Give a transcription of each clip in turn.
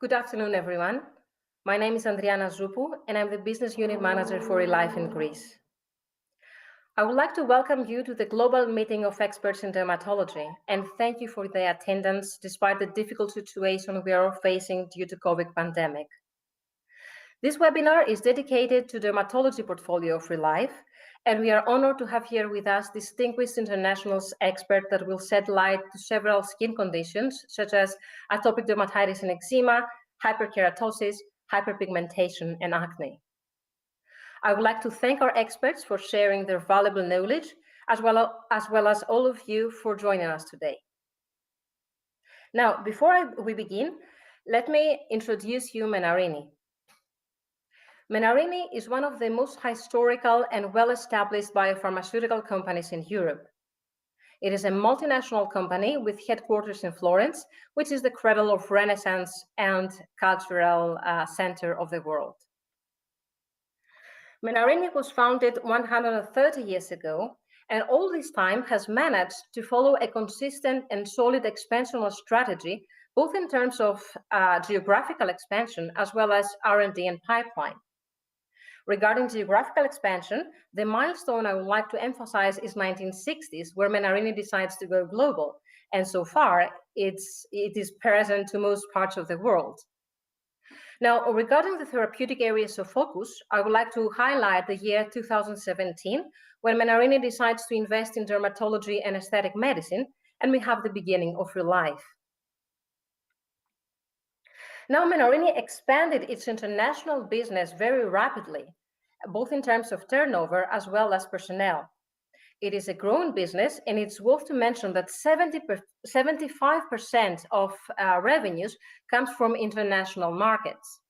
Good afternoon, everyone. My name is Andriana Zupu, and I'm the Business Unit Manager for RELIFE in Greece. I would like to welcome you to the global meeting of experts in dermatology, and thank you for their attendance despite the difficult situation we are all facing due to COVID pandemic. This webinar is dedicated to the dermatology portfolio of RELIFE, and we are honored to have here with us distinguished international experts that will shed light to several skin conditions, such as atopic dermatitis and eczema, hyperkeratosis, hyperpigmentation, and acne. I would like to thank our experts for sharing their valuable knowledge, as well as all of you for joining us today. Now, before we begin, let me introduce you Menarini. Menarini is one of the most historical and well-established biopharmaceutical companies in Europe. It is a multinational company with headquarters in Florence, which is the cradle of Renaissance and cultural center of the world. Menarini was founded 130 years ago, and all this time has managed to follow a consistent and solid expansional strategy, both in terms of geographical expansion as well as R&D and pipeline. Regarding geographical expansion, the milestone I would like to emphasize is 1960s, where Menarini decides to go global, and so far it is present to most parts of the world. Now, regarding the therapeutic areas of focus, I would like to highlight the year 2017, when Menarini decides to invest in dermatology and aesthetic medicine, and we have the beginning of RELIFE. Now, Menarini expanded its international business very rapidly, both in terms of turnover as well as personnel. It is a growing business, and it's worth to mention that 75% of revenues comes from international markets.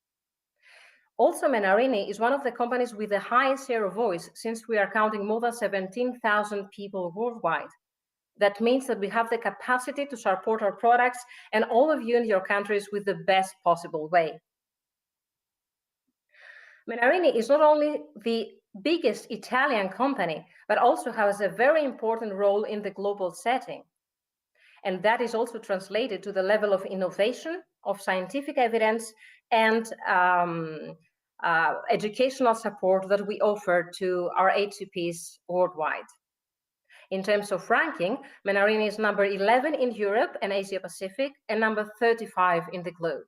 Also, Menarini is one of the companies with the highest share of voice, since we are counting more than 17,000 people worldwide. That means that we have the capacity to support our products and all of you in your countries with the best possible way. Menarini is not only the biggest Italian company, but also has a very important role in the global setting. And that is also translated to the level of innovation, of scientific evidence, and educational support that we offer to our HCPs worldwide. In terms of ranking, Menarini is number 11 in Europe and Asia Pacific, and number 35 in the globe.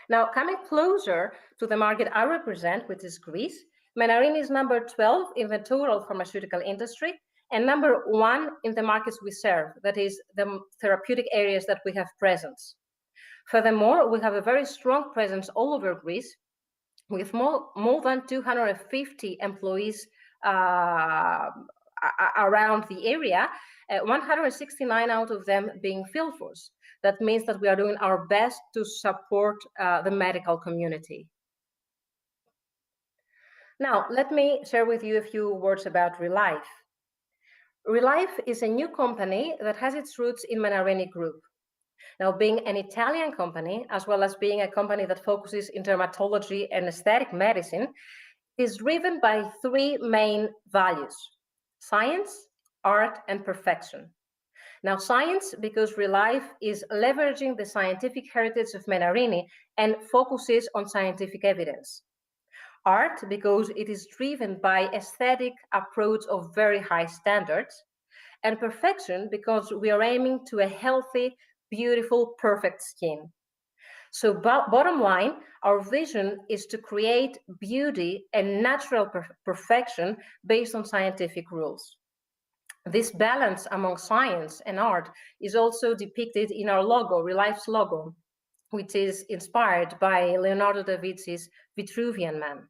Now, coming closer to the market I represent, which is Greece, Menarini is number 12 in the total pharmaceutical industry and number 1 in the markets we serve, that is, the therapeutic areas that we have presence. Furthermore, we have a very strong presence all over Greece, with more than 250 employees around the area, 169 out of them being field force. That means that we are doing our best to support the medical community. Now, let me share with you a few words about RELIFE. RELIFE is a new company that has its roots in Menarini Group. Now, being an Italian company, as well as being a company that focuses in dermatology and aesthetic medicine, is driven by 3 main values: science, art, and perfection. Now, science, because RELIFE is leveraging the scientific heritage of Menarini and focuses on scientific evidence. Art, because it is driven by aesthetic approach of very high standards. And perfection, because we are aiming to a healthy, beautiful, perfect skin. So bottom line, our vision is to create beauty and natural perfection based on scientific rules. This balance among science and art is also depicted in our logo, RELIFE's logo, which is inspired by Leonardo da Vinci's Vitruvian Man.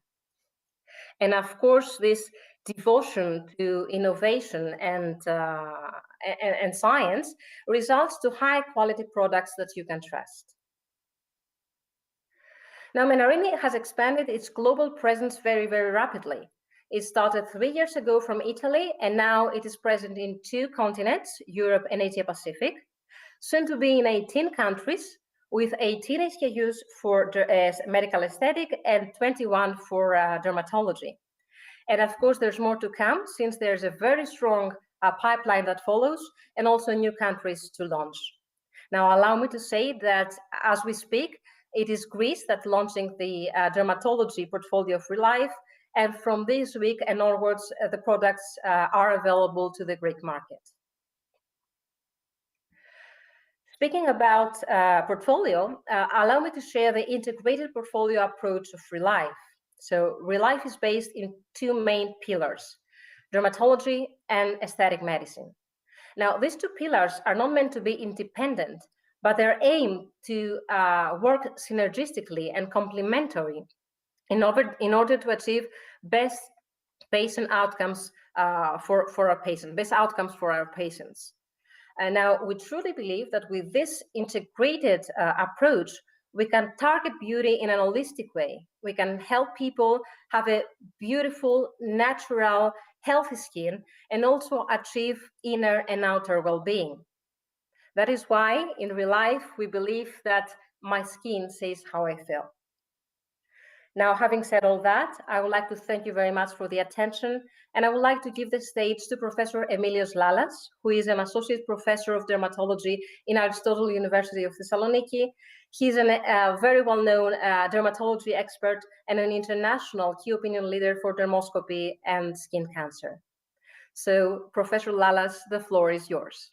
And of course, this devotion to innovation and science results to high quality products that you can trust. Now, Menarini has expanded its global presence very, very rapidly. It started 3 years ago from Italy, and now it is present in 2 continents, Europe and Asia Pacific, soon to be in 18 countries, with 18 SKUs for medical aesthetic and 21 for dermatology. And of course, there's more to come, since there's a very strong pipeline that follows, and also new countries to launch. Now, allow me to say that as we speak, it is Greece that's launching the dermatology portfolio of RELIFE, and from this week and onwards, the products are available to the Greek market. Speaking about portfolio, allow me to share the integrated portfolio approach of RELIFE. So RELIFE is based in two main pillars, dermatology and aesthetic medicine. Now, these two pillars are not meant to be independent, but they're aimed to work synergistically and complementary in order to achieve best patient outcomes for our patients, best outcomes for our patients. And now we truly believe that with this integrated approach, we can target beauty in an holistic way. We can help people have a beautiful, natural, healthy skin, and also achieve inner and outer well-being. That is why in RELIFE, we believe that my skin says how I feel. Now, having said all that, I would like to thank you very much for the attention, and I would like to give the stage to Professor Emilios Lalas, who is an Associate Professor of Dermatology in Aristotle University of Thessaloniki. He's a very well-known dermatology expert and an international key opinion leader for dermoscopy and skin cancer. So, Professor Lalas, the floor is yours.